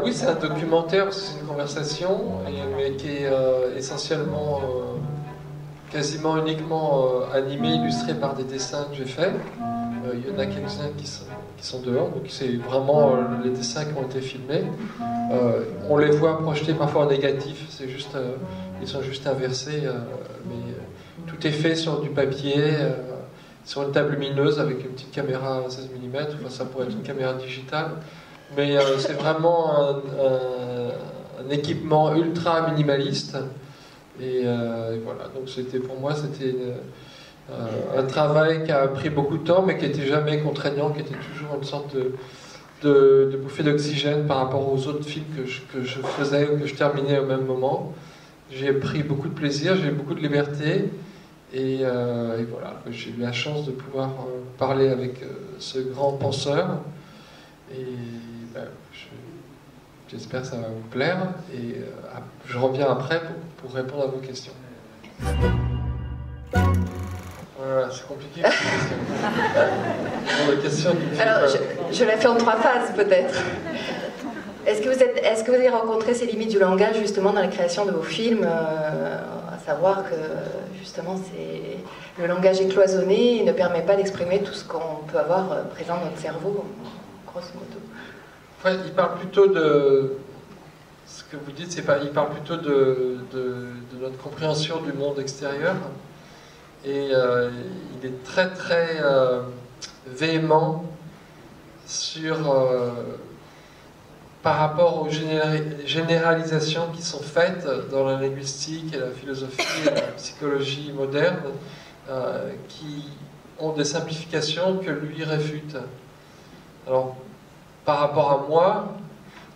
Oui, c'est un documentaire, c'est une conversation, mais qui est essentiellement, quasiment uniquement animé, illustré par des dessins que j'ai faits. Il y en a quelques-uns qui sont dehors, donc c'est vraiment les dessins qui ont été filmés. On les voit projetés parfois en négatif, c'est juste, ils sont juste inversés, mais tout est fait sur du papier, sur une table lumineuse avec une petite caméra à 16 mm, enfin ça pourrait être une caméra digitale, mais c'est vraiment un équipement ultra minimaliste, et voilà, donc pour moi c'était un travail qui a pris beaucoup de temps, mais qui n'était jamais contraignant, qui était toujours une sorte de bouffée d'oxygène par rapport aux autres films que je faisais ou que je terminais au même moment. J'ai pris beaucoup de plaisir, j'ai eu beaucoup de liberté, et voilà, j'ai eu la chance de pouvoir parler avec ce grand penseur, et ben, j'espère que ça va vous plaire, et je reviens après pour répondre à vos questions. Voilà, c'est compliqué. La question Alors, je la fais en 3 phases peut-être. Est-ce que vous avez rencontré ces limites du langage justement dans la création de vos films, à savoir que justement le langage est cloisonné et ne permet pas d'exprimer tout ce qu'on peut avoir présent dans notre cerveau, grosso modo. Ouais, il parle plutôt de ce que vous dites, il parle plutôt de notre compréhension du monde extérieur. Et il est très très véhément par rapport aux généralisations qui sont faites dans la linguistique et la philosophie et la psychologie moderne, qui ont des simplifications que lui réfute. Alors, par rapport à moi,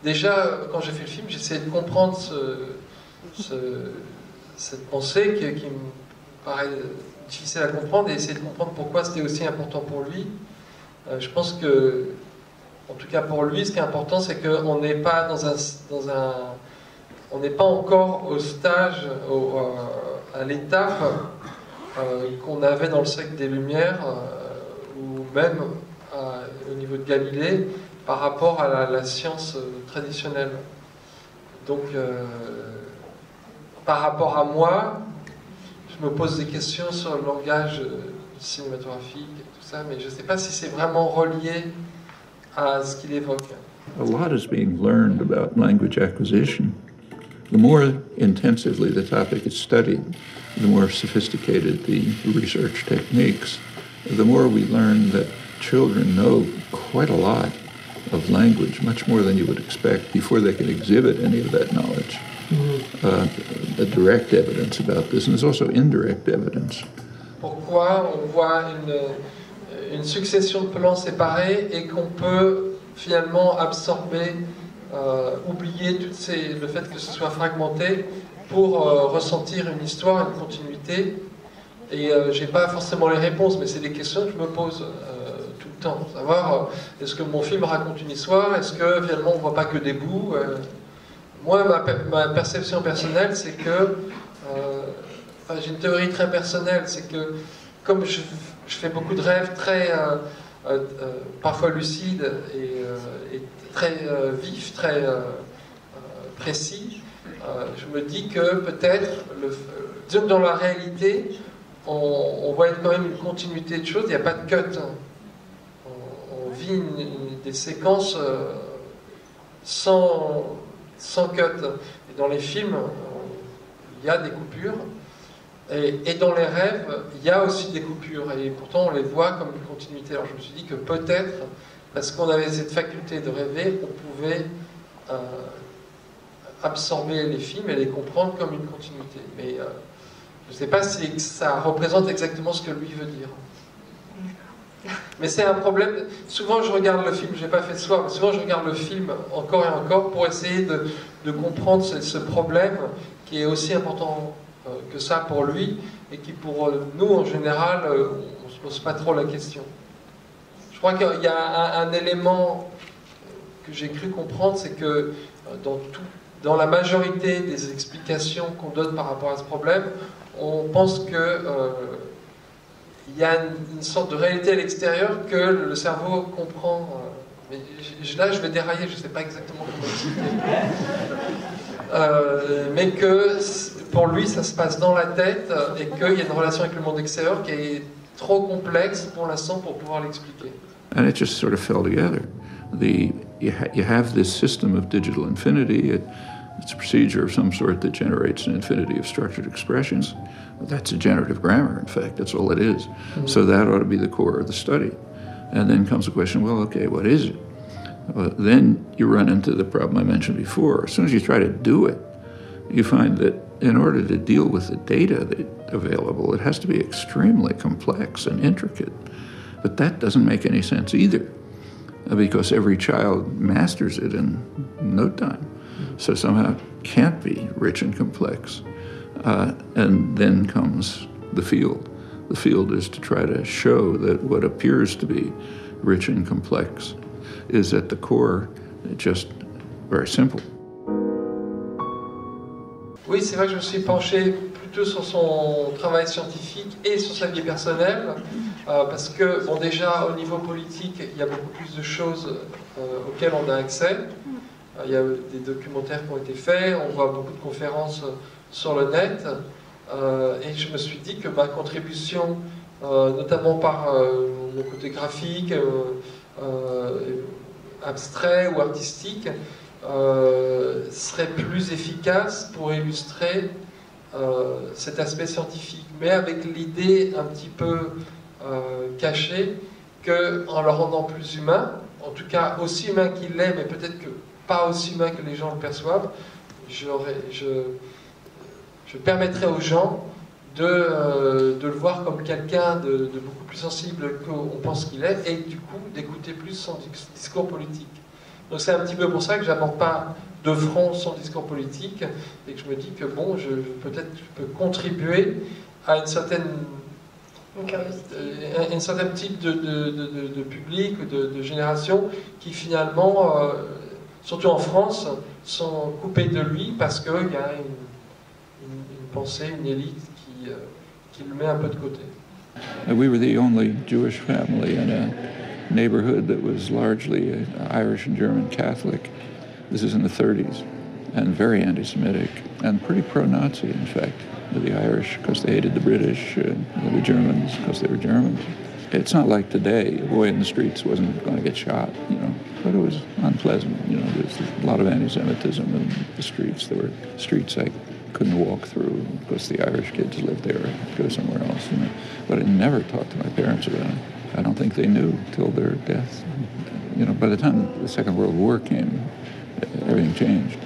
déjà quand j'ai fait le film, j'essayais de comprendre cette pensée qui me paraît difficile à comprendre, et essayer de comprendre pourquoi c'était aussi important pour lui. Je pense que, en tout cas pour lui, ce qui est important, c'est qu'on n'est pas on n'est pas encore au stage, à l'étape qu'on avait dans le siècle des Lumières, ou même au niveau de Galilée, par rapport à la science traditionnelle. Donc, par rapport à moi, je me pose des questions sur le langage cinématographique et tout ça, mais je ne sais pas si c'est vraiment relié à ce qu'il évoque. A lot is being learned about language acquisition. The more intensively the topic is studied, the more sophisticated the research techniques, the more we learn that children know quite a lot of language, much more than you would expect, before they can exhibit any of that knowledge. The direct evidence about this, and there's also indirect evidence. Pourquoi on voit une succession de plans séparés et qu'on peut finalement absorber, oublier le fait que ce soit fragmenté pour ressentir une histoire, une continuité. Et j'ai pas forcément les réponses, mais c'est des questions que je me pose tout le temps. Savoir, est-ce que mon film raconte une histoire? Est-ce que finalement on voit pas que des bouts? Moi, ma perception personnelle, c'est que, j'ai une théorie très personnelle, c'est que comme je fais beaucoup de rêves très, parfois lucides et très vifs, très précis, je me dis que peut-être, disons que dans la réalité, on voit quand même une continuité de choses, il n'y a pas de cut. On vit des séquences sans cut. Et dans les films, il y a des coupures. Et dans les rêves, il y a aussi des coupures. Et pourtant, on les voit comme une continuité. Alors je me suis dit que peut-être, parce qu'on avait cette faculté de rêver, on pouvait absorber les films et les comprendre comme une continuité. Mais je ne sais pas si ça représente exactement ce que lui veut dire. Mais c'est un problème. Souvent je regarde le film, je n'ai pas fait ce soir, mais souvent je regarde le film encore et encore pour essayer de comprendre ce problème qui est aussi important que ça pour lui, et qui pour nous en général, on ne se pose pas trop la question. Je crois qu'il y a un élément que j'ai cru comprendre, c'est que dans la majorité des explications qu'on donne par rapport à ce problème, on pense que il y a une sorte de réalité à l'extérieur que le cerveau comprend Mais là, je vais dérailler, je ne sais pas exactement comment expliquer. Mais que pour lui, ça se passe dans la tête et qu'il y a une relation avec le monde extérieur qui est trop complexe pour l'instant pour pouvoir l'expliquer. And it just sort of fell together. You have this system of digital infinity. It's a procedure of some sort that generates an infinity of structured expressions. That's a generative grammar, in fact, that's all it is. Mm-hmm. So that ought to be the core of the study. And then comes the question, well, okay, what is it? Then you run into the problem I mentioned before. As soon as you try to do it, you find that in order to deal with the data that's available, it has to be extremely complex and intricate. But that doesn't make any sense either, because every child masters it in no time. So somehow it can't be rich and complex. And then comes the field. The field is to try to show that what appears to be rich and complex is at the core just very simple. Oui, c'est vrai que je me suis penché plutôt sur son travail scientifique et sur sa vie personnelle, parce que, bon, déjà, au niveau politique, il y a beaucoup plus de choses auxquelles on a accès. Il y a des documentaires qui ont été faits, on voit beaucoup de conférences sur le net, et je me suis dit que ma contribution, notamment par mon côté graphique, abstrait ou artistique, serait plus efficace pour illustrer cet aspect scientifique, mais avec l'idée un petit peu cachée qu'en le rendant plus humain, en tout cas aussi humain qu'il l'est, mais peut-être que pas aussi humain que les gens le perçoivent, je permettrais aux gens de le voir comme quelqu'un de beaucoup plus sensible qu'on pense qu'il est, et du coup d'écouter plus son discours politique. Donc c'est un petit peu pour ça que j'aborde pas de front son discours politique, et que je me dis que bon, peut-être je peux contribuer à une certaine un certain type de public, de génération qui finalement, surtout en France, sont coupés de lui parce qu'il y a une pensée, une élite qui le met un peu de côté. We were the only Jewish family in a neighborhood that was largely Irish and German Catholic. This is in the 30s, and very anti-Semitic, and pretty pro-Nazi, in fact. The Irish, because they hated the British, and the Germans, because they were Germans. It's not like today. A boy in the streets wasn't going to get shot, you know, but it was unpleasant. You know, there's a lot of anti-Semitism in the streets. There were streets I couldn't walk through because the Irish kids lived there. I'd go somewhere else, you know. But I never talked to my parents about it. I don't think they knew till their death. You know, by the time the Second World War came, everything changed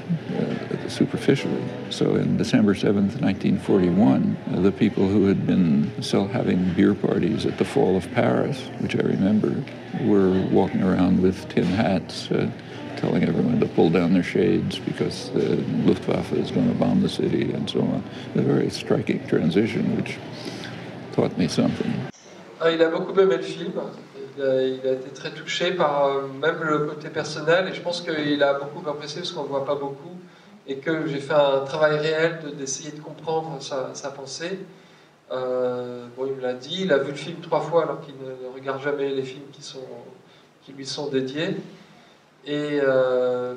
superficially. So in December 7th, 1941, the people who had been still having beer parties at the Fall of Paris, which I remember, were walking around with tin hats, telling everyone to pull down their shades because the Luftwaffe is going to bomb the city and so on. A very striking transition, which taught me something. Il a beaucoup aimé le film. Il a été très touché par même le côté personnel, et je pense qu'il a beaucoup apprécié parce qu'on ne voit pas beaucoup, et que j'ai fait un travail réel d'essayer de comprendre sa pensée. Bon, il me l'a dit, il a vu le film 3 fois alors qu'il ne regarde jamais les films qui lui sont dédiés. Et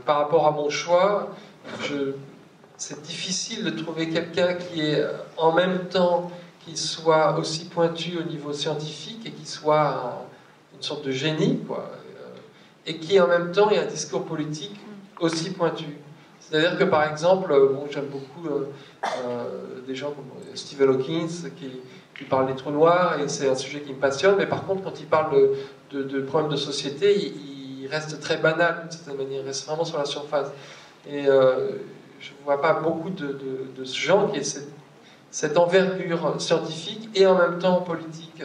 par rapport à mon choix, c'est difficile de trouver quelqu'un qui est en même temps, qui soit aussi pointu au niveau scientifique et qui soit une sorte de génie, quoi, et qui en même temps ait un discours politique aussi pointu. C'est-à-dire que par exemple, bon, j'aime beaucoup des gens comme Stephen Hawking qui parlent des trous noirs, et c'est un sujet qui me passionne, mais par contre quand il parle de problèmes de société, il reste très banal d'une certaine manière, il reste vraiment sur la surface. Et je ne vois pas beaucoup de gens qui aient cette envergure scientifique et en même temps politique.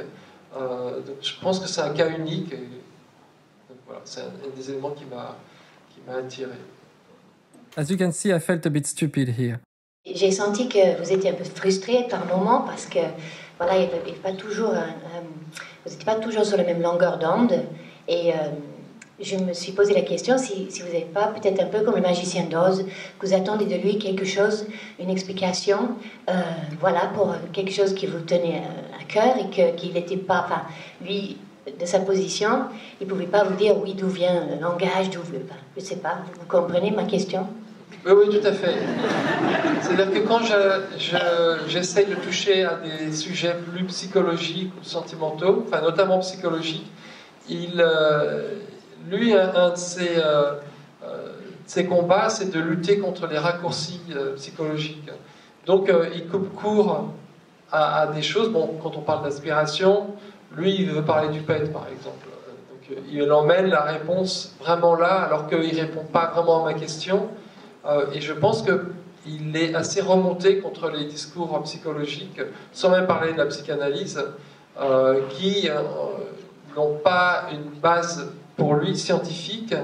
Donc je pense que c'est un cas unique, et donc voilà, c'est un des éléments qui m'a attiré. As you can see, I felt a bit stupid here. J'ai senti que vous étiez un peu frustré par moments parce que voilà, il y avait pas toujours vous n'étiez pas toujours sur la même longueur d'onde, et je me suis posé la question si vous n'êtes pas peut-être un peu comme le magicien d'Oz, que vous attendez de lui quelque chose, une explication, voilà, pour quelque chose qui vous tenait à cœur, et qu'il n'était pas, enfin, lui, de sa position, il ne pouvait pas vous dire oui, d'où vient le langage, d'où je ne sais pas. Vous comprenez ma question? Oui, oui, tout à fait. C'est-à-dire que quand j'essaye de toucher à des sujets plus psychologiques ou sentimentaux, enfin notamment psychologiques, lui, un de ses combats, c'est de lutter contre les raccourcis psychologiques. Donc, il coupe court à des choses. Bon, quand on parle d'aspiration, lui, il veut parler du PET, par exemple. Donc, il emmène la réponse vraiment là, alors qu'il ne répond pas vraiment à ma question. Et je pense qu'il est assez remonté contre les discours psychologiques, sans même parler de la psychanalyse, qui n'ont pas une base pour lui scientifique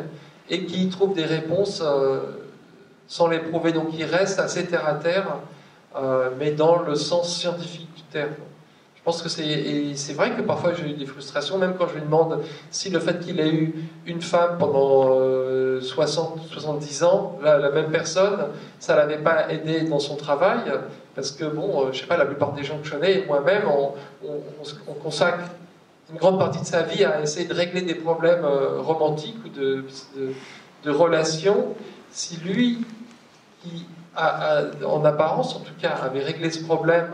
et qui trouvent des réponses sans les prouver. Donc il reste assez terre à terre, mais dans le sens scientifique du terme. Je pense que c'est vrai que parfois j'ai eu des frustrations, même quand je lui demande si le fait qu'il ait eu une femme pendant 70 ans, la même personne, ça ne l'avait pas aidé dans son travail, parce que bon, je sais pas, la plupart des gens que je connais, et moi-même, on consacre une grande partie de sa vie à essayer de régler des problèmes romantiques ou de relations. Si lui, qui en apparence en tout cas, avait réglé ce problème,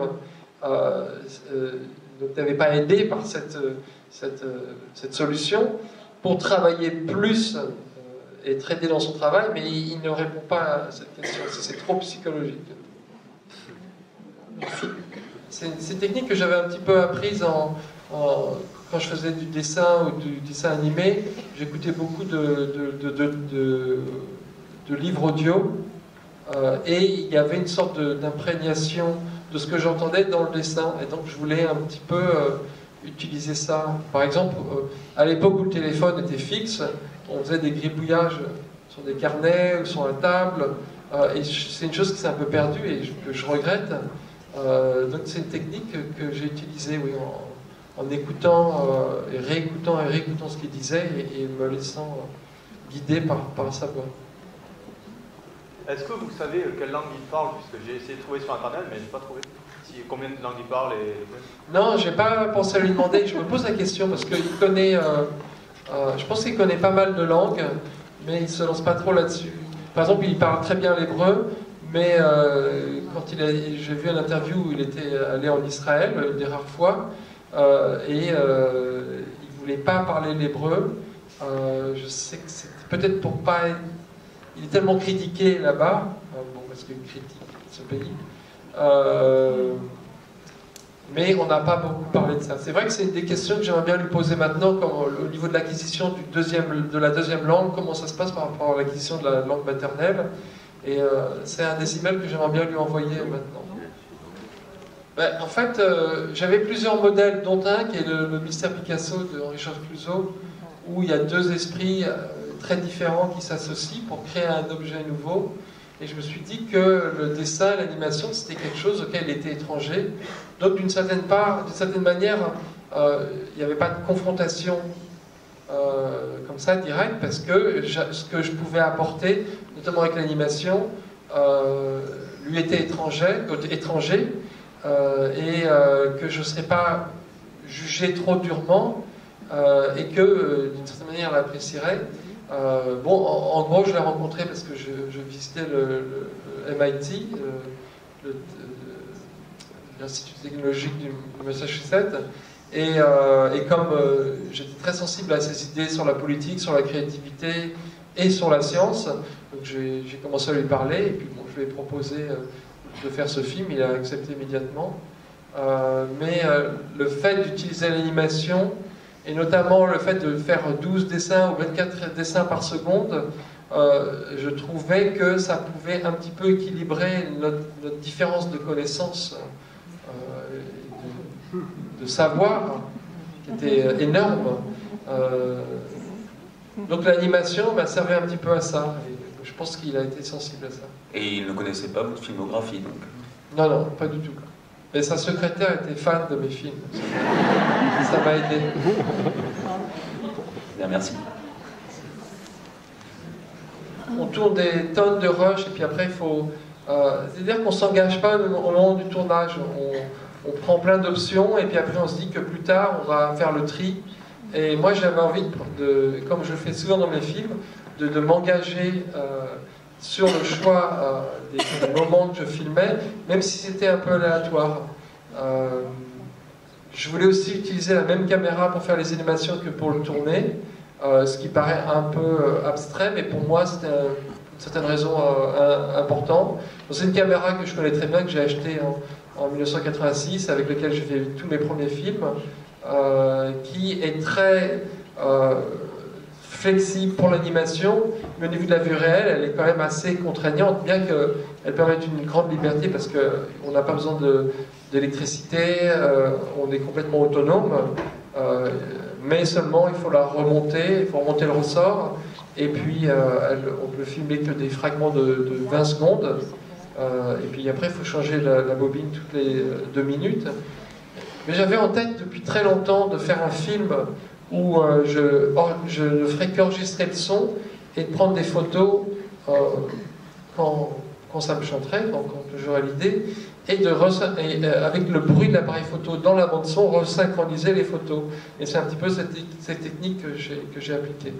n'avait pas aidé par cette solution, pour travailler plus et être aidé dans son travail, mais il ne répond pas à cette question, c'est trop psychologique. C'est une technique que j'avais un petit peu apprise quand je faisais du dessin ou du dessin animé. J'écoutais beaucoup de livres audio, et il y avait une sorte d'imprégnation de ce que j'entendais dans le dessin, et donc je voulais un petit peu utiliser ça. Par exemple, à l'époque où le téléphone était fixe, on faisait des gribouillages sur des carnets ou sur la table, et c'est une chose qui s'est un peu perdue et que je regrette. Donc c'est une technique que j'ai utilisée, oui, en écoutant et réécoutant ce qu'il disait, et me laissant guider par sa voix. Est-ce que vous savez quelle langue il parle? Puisque j'ai essayé de trouver sur Internet, mais je n'ai pas trouvé. Combien de langues il parle Non, j'ai pas pensé à lui demander. Je me pose la question parce qu'il connaît... je pense qu'il connaît pas mal de langues, mais il ne se lance pas trop là-dessus. Par exemple, il parle très bien l'hébreu, mais quand j'ai vu une interview où il était allé en Israël, une des rares fois, et il ne voulait pas parler l'hébreu. Je sais que c'est peut-être pour pas... Il est tellement critiqué là-bas, bon, parce qu'il critique ce pays, mais on n'a pas beaucoup parlé de ça. C'est vrai que c'est une des questions que j'aimerais bien lui poser maintenant, comme au niveau de l'acquisition de la deuxième langue, comment ça se passe par rapport à l'acquisition de la langue maternelle. Et c'est un des emails que j'aimerais bien lui envoyer maintenant. Ben, en fait, j'avais plusieurs modèles, dont un qui est le Mystère Picasso de Henri-Georges Clouzot, où il y a deux esprits très différents qui s'associent pour créer un objet nouveau. Et je me suis dit que le dessin, l'animation, c'était quelque chose auquel il était étranger. Donc d'une certaine manière, il n'y avait pas de confrontation comme ça, directe, parce que ce que je pouvais apporter, notamment avec l'animation, lui était étranger, et que je ne serais pas jugé trop durement, et que d'une certaine manière, elle apprécierait. Bon, en gros, je l'ai rencontré parce que je visitais le MIT, l'Institut technologique du Massachusetts, et comme j'étais très sensible à ses idées sur la politique, sur la créativité et sur la science, donc j'ai commencé à lui parler, et puis bon, je lui ai proposé de faire ce film, il a accepté immédiatement. Mais le fait d'utiliser l'animation, et notamment le fait de faire 12 dessins ou 24 dessins par seconde, je trouvais que ça pouvait un petit peu équilibrer notre différence de connaissances, de savoir, qui était énorme. Donc l'animation m'a servi un petit peu à ça, et je pense qu'il a été sensible à ça. Et il ne connaissait pas votre filmographie, donc? Non, non, pas du tout. Mais sa secrétaire était fan de mes films. Ça m'a aidé. Bien, merci. On tourne des tonnes de rushs et puis après il faut... c'est-à-dire qu'on ne s'engage pas au moment du tournage. On prend plein d'options et puis après on se dit que plus tard on va faire le tri Et moi j'avais envie, comme je le fais souvent dans mes films, de m'engager sur le choix des moments que je filmais, même si c'était un peu aléatoire. Je voulais aussi utiliser la même caméra pour faire les animations que pour le tourner, ce qui paraît un peu abstrait, mais pour moi c'était une certaine raison importante. C'est une caméra que je connais très bien, que j'ai achetée en 1986, avec laquelle j'ai fait tous mes premiers films, qui est très flexible pour l'animation, mais au niveau de la vue réelle, elle est quand même assez contraignante, bien qu'elle permette une grande liberté, parce qu'on n'a pas besoin d'électricité, on est complètement autonome, mais seulement il faut la remonter, il faut remonter le ressort, et puis on peut filmer que des fragments de 20 secondes, et puis après il faut changer la bobine toutes les 2 minutes. Mais j'avais en tête depuis très longtemps de faire un film où je ne ferais qu'enregistrer le son et de prendre des photos quand ça me chanterait, quand j'aurais l'idée, et avec le bruit de l'appareil photo dans la bande son, resynchroniser les photos. Et c'est un petit peu cette technique que j'ai appliquée.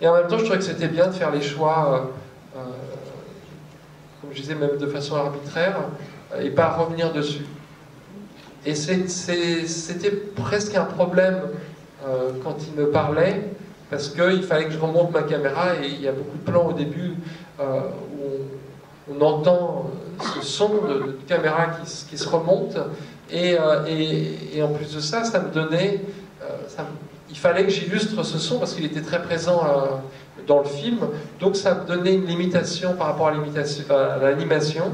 Et en même temps, je trouvais que c'était bien de faire les choix, comme je disais, même de façon arbitraire, et pas revenir dessus. Et c'était presque un problème quand il me parlait, parce qu'il fallait que je remonte ma caméra, et il y a beaucoup de plans au début où on entend ce son de caméra qui se remonte, et en plus de ça, ça me donnait... il fallait que j'illustre ce son, parce qu'il était très présent dans le film, donc ça me donnait une limitation par rapport à l'animation,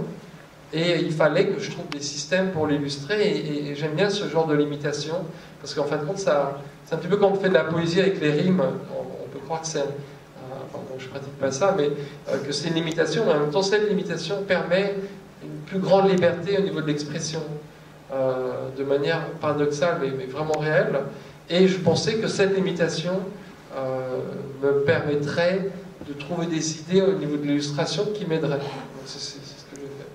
et il fallait que je trouve des systèmes pour l'illustrer, et j'aime bien ce genre de limitation, parce qu'en fin de compte, c'est un petit peu comme on fait de la poésie avec les rimes, on peut croire que c'est... Bon, je ne pratique pas ça, mais que c'est une limitation, mais en même temps, cette limitation permet une plus grande liberté au niveau de l'expression, de manière paradoxale, mais vraiment réelle, et je pensais que cette limitation me permettrait de trouver des idées au niveau de l'illustration qui m'aideraient. C'est ce que j'ai fait.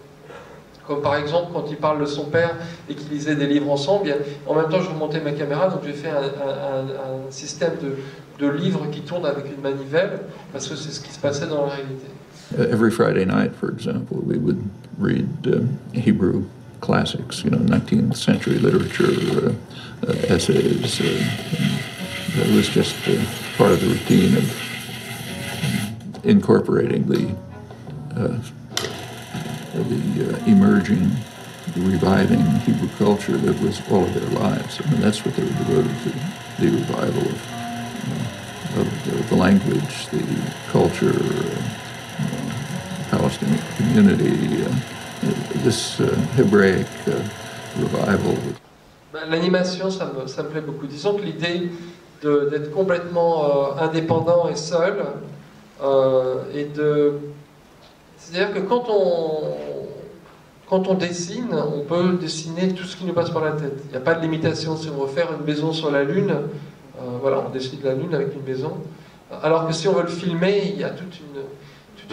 Comme par exemple, quand il parle de son père et qu'ils lisaient des livres ensemble, bien, en même temps je remontais ma caméra, donc j'ai fait un système de livres qui tournent avec une manivelle, parce que c'est ce qui se passait dans la réalité. Every Friday night, for example, we would read Hebrew classics, 19th century literature, essays. It was just part of the routine of incorporating the emerging, the reviving Hebrew culture that was all of their lives. I mean, that's what they were devoted to, the revival of the language, the culture, Palestinian community, this Hebraic revival. L'animation, ça me plaît beaucoup. Disons que l'idée d'être complètement indépendant et seul, c'est-à-dire que quand on dessine, on peut dessiner tout ce qui nous passe par la tête. Il n'y a pas de limitation. Si on veut faire une maison sur la Lune, voilà, on dessine la Lune avec une maison. Alors que si on veut le filmer, il y a toute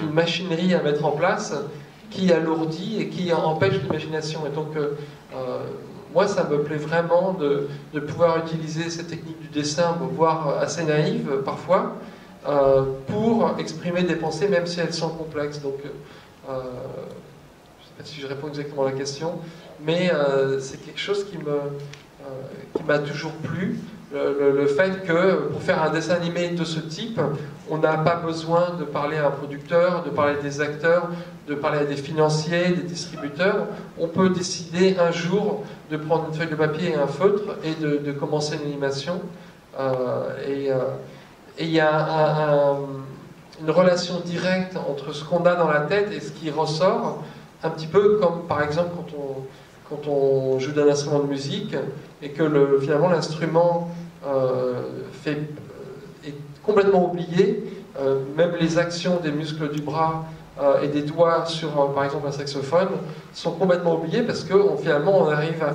une machinerie à mettre en place qui alourdit et qui empêche l'imagination. Et donc, moi, ça me plaît vraiment de pouvoir utiliser cette technique du dessin, voire assez naïve parfois, pour exprimer des pensées, même si elles sont complexes. Donc, je ne sais pas si je réponds exactement à la question, mais c'est quelque chose qui m'a toujours plu. Le fait que pour faire un dessin animé de ce type, on n'a pas besoin de parler à un producteur, de parler des acteurs, de parler à des financiers, des distributeurs. On peut décider un jour de prendre une feuille de papier et un feutre et de commencer une animation. Et il y a une relation directe entre ce qu'on a dans la tête et ce qui ressort, un petit peu comme par exemple quand on joue d'un instrument de musique et que finalement l'instrument est complètement oublié, même les actions des muscles du bras et des doigts sur par exemple un saxophone sont complètement oubliés parce que finalement on arrive à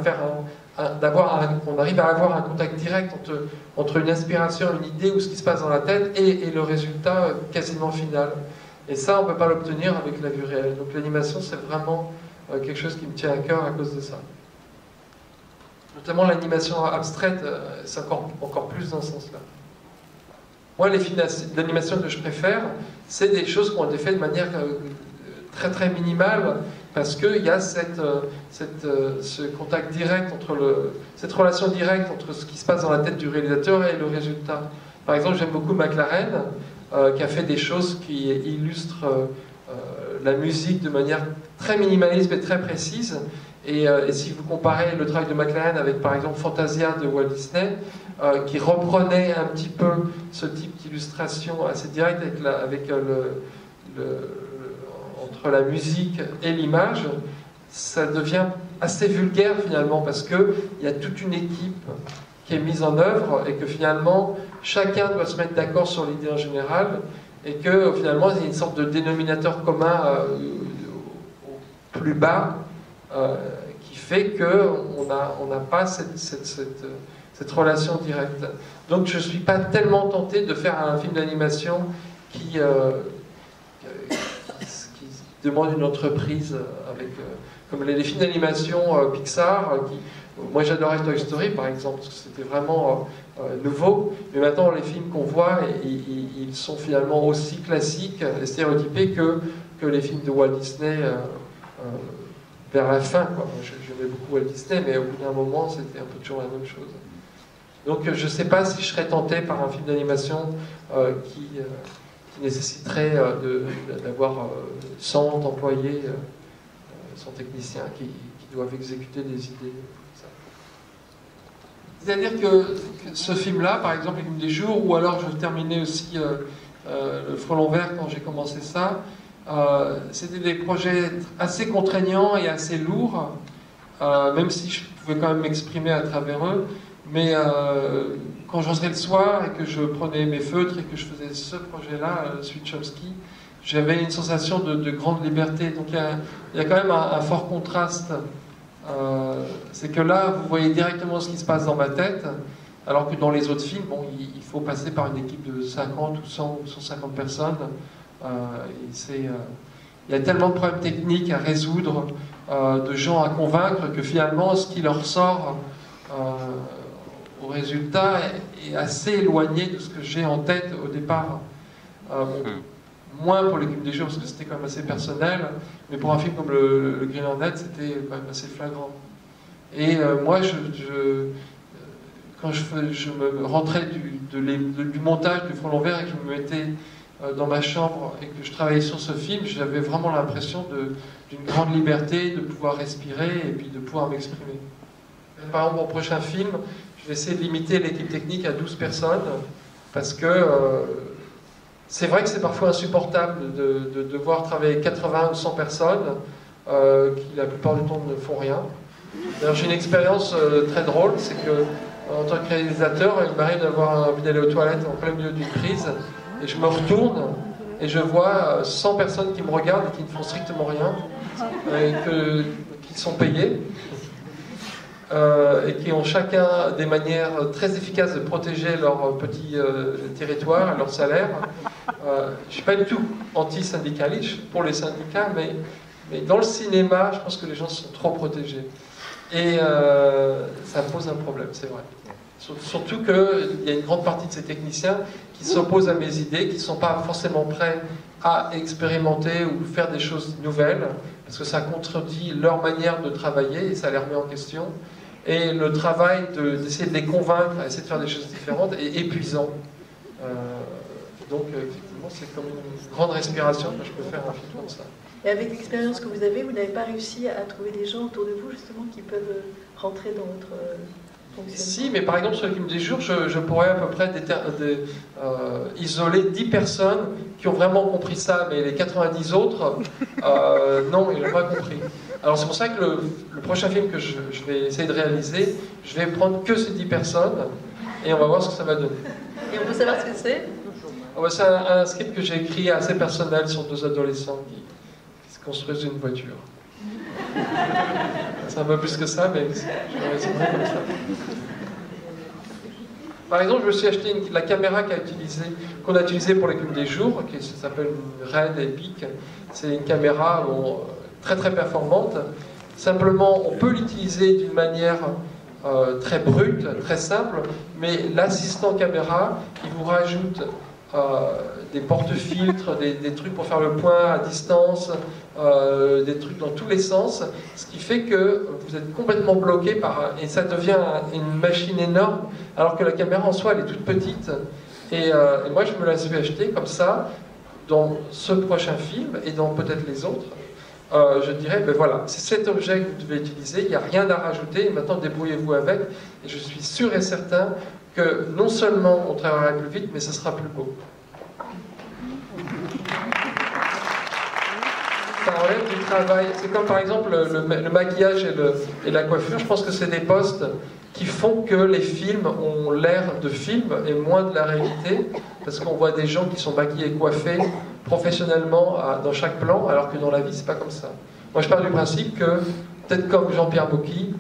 avoir un contact direct entre une inspiration, une idée ou ce qui se passe dans la tête et le résultat quasiment final. Et ça, on ne peut pas l'obtenir avec la vue réelle. Donc l'animation, c'est vraiment quelque chose qui me tient à cœur à cause de ça. notamment l'animation abstraite, c'est encore plus dans ce sens-là. Moi, les films d'animation que je préfère, c'est des choses qui ont été faites de manière très très minimale, parce qu'il y a ce contact direct cette relation directe entre ce qui se passe dans la tête du réalisateur et le résultat. Par exemple, j'aime beaucoup McLaren, qui a fait des choses qui illustrent la musique de manière très minimaliste et très précise. Et si vous comparez le travail de McLaren avec, par exemple, Fantasia de Walt Disney, qui reprenait un petit peu ce type d'illustration assez directe entre la musique et l'image, ça devient assez vulgaire finalement, parce qu'il y a toute une équipe qui est mise en œuvre et que finalement chacun doit se mettre d'accord sur l'idée en général, et que finalement il y a une sorte de dénominateur commun au plus bas qui fait qu'on n'a pas cette relation directe. Donc je ne suis pas tellement tenté de faire un film d'animation qui demande une entreprise comme les films d'animation Pixar. Moi j'adorais Toy Story par exemple, parce que c'était vraiment nouveau, mais maintenant les films qu'on voit, ils sont finalement aussi classiques et stéréotypés que les films de Walt Disney vers la fin, quoi. J'aimais beaucoup Walt Disney, mais au bout d'un moment c'était un peu toujours la même chose. Donc je ne sais pas si je serais tenté par un film d'animation qui nécessiterait d'avoir 100 employés, 100 techniciens qui doivent exécuter des idées. C'est-à-dire que ce film-là, par exemple, Les Légumes des Jours, ou alors je terminais aussi Le Frelon Vert quand j'ai commencé ça, c'était des projets assez contraignants et assez lourds, même si je pouvais quand même m'exprimer à travers eux. Mais quand je rentrais le soir et que je prenais mes feutres et que je faisais ce projet-là, Sweet Chomsky, j'avais une sensation de grande liberté. Donc il y a quand même un fort contraste. C'est que là, vous voyez directement ce qui se passe dans ma tête, alors que dans les autres films, bon, il faut passer par une équipe de 50 ou 100 ou 150 personnes. Il y a tellement de problèmes techniques à résoudre, de gens à convaincre, que finalement, ce qui leur sort au résultat est assez éloigné de ce que j'ai en tête au départ. Moins pour l'équipe des jours, parce que c'était quand même assez personnel, mais pour un film comme le Green Hornet, c'était quand même assez flagrant. Et moi, quand je me rentrais du montage du Frelon Vert et que je me mettais dans ma chambre et que je travaillais sur ce film, j'avais vraiment l'impression d'une grande liberté, de pouvoir respirer et puis de pouvoir m'exprimer. Par exemple, mon prochain film, je vais essayer de limiter l'équipe technique à 12 personnes, parce que c'est vrai que c'est parfois insupportable de devoir travailler avec 80 ou 100 personnes qui la plupart du temps ne font rien. D'ailleurs, j'ai une expérience très drôle, c'est que en tant que réalisateur, il m'arrive d'avoir envie d'aller aux toilettes en plein milieu d'une prise, et je me retourne et je vois 100 personnes qui me regardent et qui ne font strictement rien, et qui sont payées. Et qui ont chacun des manières très efficaces de protéger leur petit territoire et leur salaire. Je ne suis pas du tout anti-syndicaliste pour les syndicats, mais dans le cinéma, je pense que les gens sont trop protégés. Et ça pose un problème, c'est vrai. Surtout qu'il y a une grande partie de ces techniciens qui s'opposent à mes idées, qui ne sont pas forcément prêts à expérimenter ou faire des choses nouvelles, parce que ça contredit leur manière de travailler et ça les remet en question. Et le travail d'essayer de les convaincre à essayer de faire des choses différentes est épuisant. Donc, effectivement, c'est comme une grande respiration que je peux faire un film comme ça. Et avec l'expérience que vous n'avez pas réussi à trouver des gens autour de vous, justement, qui peuvent rentrer dans votre fonctionnement? Si, mais par exemple, sur le film des jours, je pourrais à peu près isoler 10 personnes qui ont vraiment compris ça, mais les 90 autres, non, ils n'ont pas compris. Alors c'est pour ça que le prochain film que je vais essayer de réaliser, je vais prendre que ces 10 personnes, et on va voir ce que ça va donner. Et on peut savoir ce que c'est? C'est un script que j'ai écrit assez personnel sur 2 adolescents qui se construisent une voiture. C'est un peu plus que ça, mais c'est vrai comme ça. Par exemple, je me suis acheté la caméra qu'on a utilisée pour l'équipe des jours, qui s'appelle une Red Epic. C'est une caméra très très performante. Simplement, on peut l'utiliser d'une manière très brute, très simple, mais l'assistant caméra, il vous rajoute des porte-filtres, des trucs pour faire le point à distance, des trucs dans tous les sens, ce qui fait que vous êtes complètement bloqué et ça devient une machine énorme, alors que la caméra en soi elle est toute petite. Et moi je me la suis achetée comme ça, dans ce prochain film et dans peut-être les autres. Je dirais, ben voilà, c'est cet objet que vous devez utiliser, il n'y a rien à rajouter, maintenant débrouillez-vous avec, et je suis sûr et certain que non seulement on travaillera plus vite, mais ce sera plus beau. Ça enlève du travail, c'est comme par exemple le maquillage et la coiffure, je pense que c'est des postes qui font que les films ont l'air de films et moins de la réalité, parce qu'on voit des gens qui sont maquillés et coiffés professionnellement dans chaque plan, alors que dans la vie, c'est pas comme ça. Moi, je pars du principe que, peut-être comme Jean-Pierre Mocky,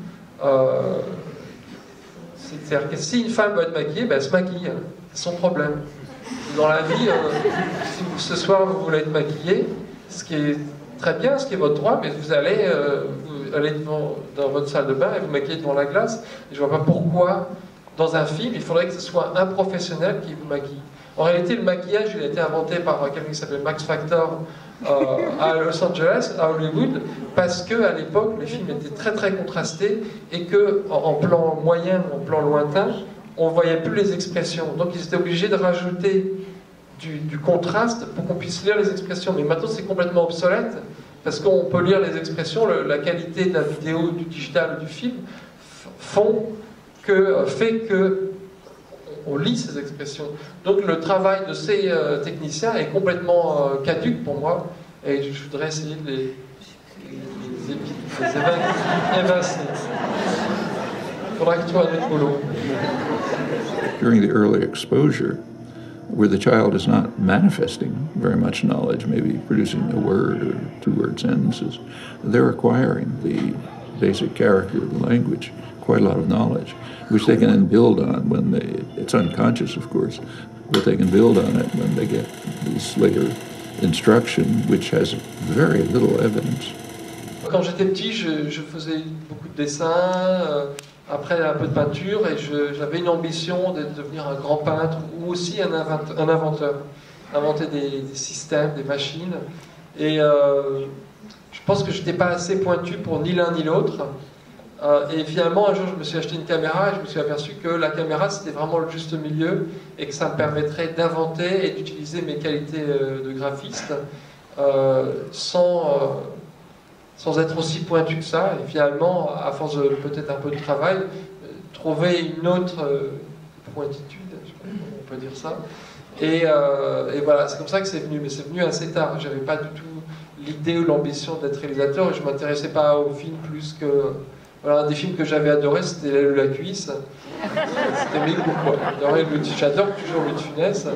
c'est-à-dire que si une femme veut être maquillée, ben, elle se maquille, c'est son problème. Dans la vie, si ce soir vous voulez être maquillé, ce qui est très bien, ce qui est votre droit, mais vous allez dans votre salle de bain et vous maquillez devant la glace. Et je ne vois pas pourquoi, dans un film, il faudrait que ce soit un professionnel qui vous maquille. En réalité, le maquillage, il a été inventé par quelqu'un qui s'appelle Max Factor à Los Angeles, à Hollywood, parce qu'à l'époque, les films étaient très très contrastés et qu'en plan moyen, en plan lointain, on ne voyait plus les expressions. Donc ils étaient obligés de rajouter du contraste pour qu'on puisse lire les expressions. Mais maintenant, c'est complètement obsolète, parce qu'on peut lire les expressions, la qualité de la vidéo, du digital, du film, fait que on lit ces expressions. Donc le travail de ces techniciens est complètement caduc pour moi, et je voudrais essayer de les évincer. Il faudra que tu aies un autre boulot. During the early exposure, where the child is not manifesting very much knowledge, maybe producing a word or two-word sentences, they're acquiring the basic character of the language, quite a lot of knowledge, which they can then build on when it's unconscious, of course, but they can build on it when they get this later instruction, which has very little evidence. Quand j'étais petit, je faisais beaucoup de dessins, après un peu de peinture, et j'avais une ambition de devenir un grand peintre ou aussi un inventeur, inventer des systèmes, des machines. Et je pense que je n'étais pas assez pointu pour ni l'un ni l'autre. Et finalement, un jour, je me suis acheté une caméra et je me suis aperçu que la caméra, c'était vraiment le juste milieu et que ça me permettrait d'inventer et d'utiliser mes qualités de graphiste sans être aussi pointu que ça. Et finalement, à force de peut-être un peu de travail, trouver une autre pointitude, je sais pas comment on peut dire ça. Et voilà, c'est comme ça que c'est venu. Mais c'est venu assez tard. J'avais pas du tout l'idée ou l'ambition d'être réalisateur et je m'intéressais pas aux films plus que... Voilà, un des films que j'avais adoré, c'était L'aile ou la cuisse. C'était mes goûts, quoi. J'adore toujours Louis de Funès.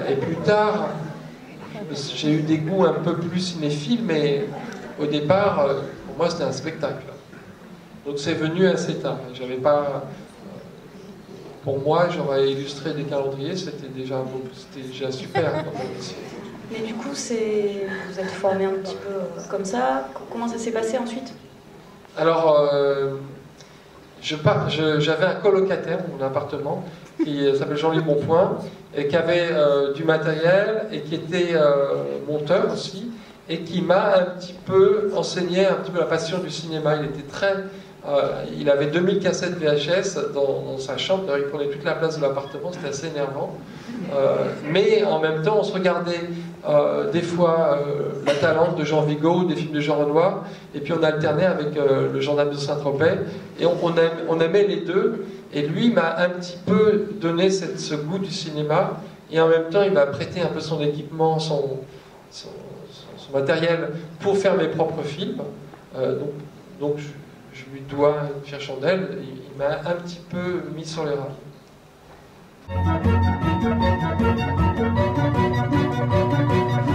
Et plus tard, j'ai eu des goûts un peu plus cinéphiles, mais au départ, pour moi, c'était un spectacle. Donc c'est venu assez tard. J'avais pas... Pour moi, j'aurais illustré des calendriers, c'était déjà super. Mais du coup, vous êtes formé un petit peu comme ça. Comment ça s'est passé ensuite ? Alors, j'avais un colocataire dans mon appartement qui s'appelle Jean-Louis Bonpoint et qui avait du matériel et qui était monteur aussi et qui m'a un petit peu enseigné un petit peu la passion du cinéma. Il avait 2000 cassettes VHS dans sa chambre, il prenait toute la place de l'appartement, c'était assez énervant. Mais en même temps, on se regardait des fois La Talente de Jean Vigo, des films de Jean Renoir, et puis on alternait avec Le Gendarme de Saint-Tropez, et on aimait les deux, et lui m'a un petit peu donné ce goût du cinéma, et en même temps il m'a prêté un peu son équipement, son matériel pour faire mes propres films. Donc je lui dois une fière chandelle, il m'a un petit peu mis sur les rails.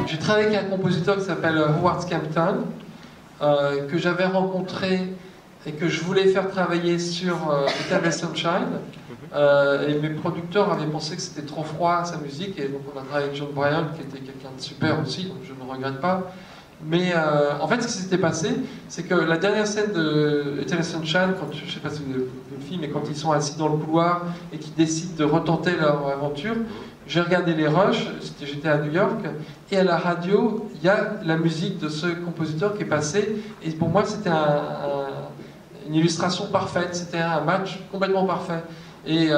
J'ai travaillé avec un compositeur qui s'appelle Howard Scampton, que j'avais rencontré et que je voulais faire travailler sur Eternal Sunshine. Et mes producteurs avaient pensé que c'était trop froid sa musique, et donc on a travaillé avec John Bryan, qui était quelqu'un de super aussi, donc je ne regrette pas. Mais en fait, ce qui s'était passé, c'est que la dernière scène de Eternal Sunshine, quand, je ne sais pas si vous avez vu le film, mais quand ils sont assis dans le couloir et qu'ils décident de retenter leur aventure, j'ai regardé les rushs, j'étais à New York, et à la radio, il y a la musique de ce compositeur qui est passé, et pour moi, c'était une illustration parfaite, c'était un match complètement parfait. Et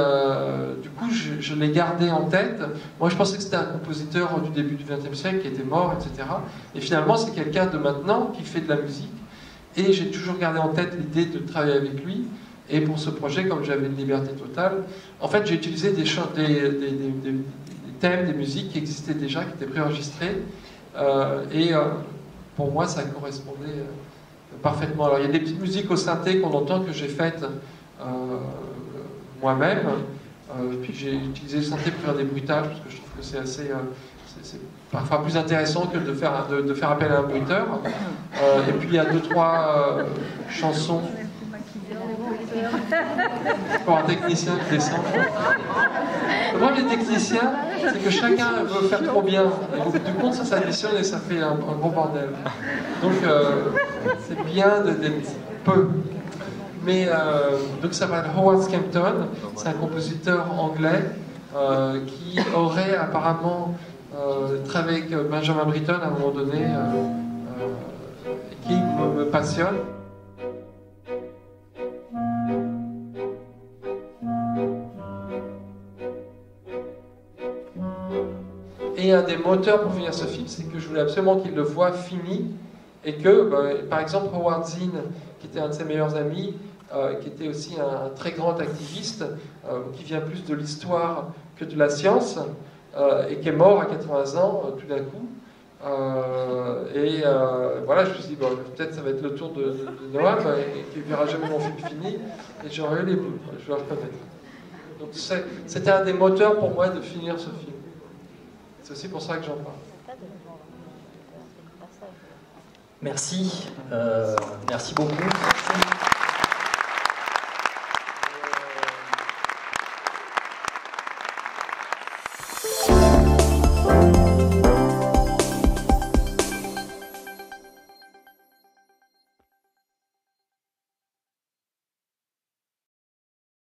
du coup, je l'ai gardé en tête. Moi, je pensais que c'était un compositeur du début du XXe siècle qui était mort, etc. Et finalement, c'est quelqu'un de maintenant qui fait de la musique. Et j'ai toujours gardé en tête l'idée de travailler avec lui. Et pour ce projet, comme j'avais une liberté totale, en fait, j'ai utilisé des thèmes, des musiques qui existaient déjà, qui étaient préenregistrés. Pour moi, ça correspondait parfaitement. Alors, il y a des petites musiques au synthé qu'on entend que j'ai faites moi-même, puis j'ai utilisé le synthé pour faire des bruitages, parce que je trouve que c'est assez, c'est parfois plus intéressant que de faire appel à un bruiteur. Et puis il y a 2-3 chansons pour un technicien qui descend. Le problème des techniciens, c'est que chacun veut faire trop bien. Et au bout du compte, ça s'additionne et ça fait un gros bordel. Donc c'est bien d'être peu. Mais donc ça s'appelle Howard Scampton, c'est un compositeur anglais qui aurait apparemment travaillé avec Benjamin Britten à un moment donné, qui me passionne. Et un des moteurs pour finir ce film, c'est que je voulais absolument qu'il le voie fini, et que, par exemple, Howard Zinn, qui était un de ses meilleurs amis, qui était aussi un très grand activiste, qui vient plus de l'histoire que de la science, et qui est mort à 80 ans tout d'un coup. Voilà, je me suis dit, bon, peut-être ça va être le tour de Noam, et qui ne verra jamais mon film fini, et j'aurais eu les bouts, je dois reconnaître. Donc c'était un des moteurs pour moi de finir ce film. C'est aussi pour ça que j'en parle. Merci, merci beaucoup.